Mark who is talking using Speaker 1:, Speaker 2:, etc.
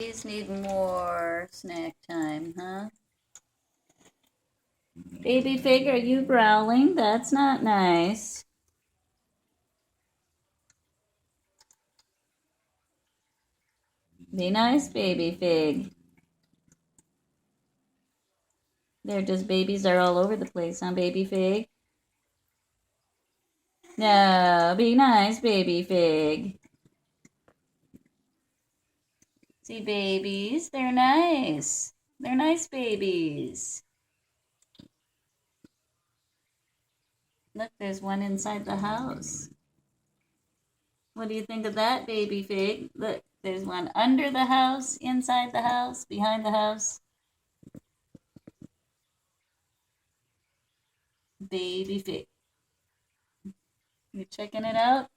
Speaker 1: These need more snack time, huh? Baby Fig, are you growling? That's not nice. Be nice, Baby Fig. They're just babies are all over the place, huh, Baby Fig? No, be nice, Baby Fig. See, babies, they're nice. They're nice babies. Look, there's one inside the house. What do you think of that, Baby Fig? Look, there's one under the house, inside the house, behind the house. Baby Fig. You checking it out?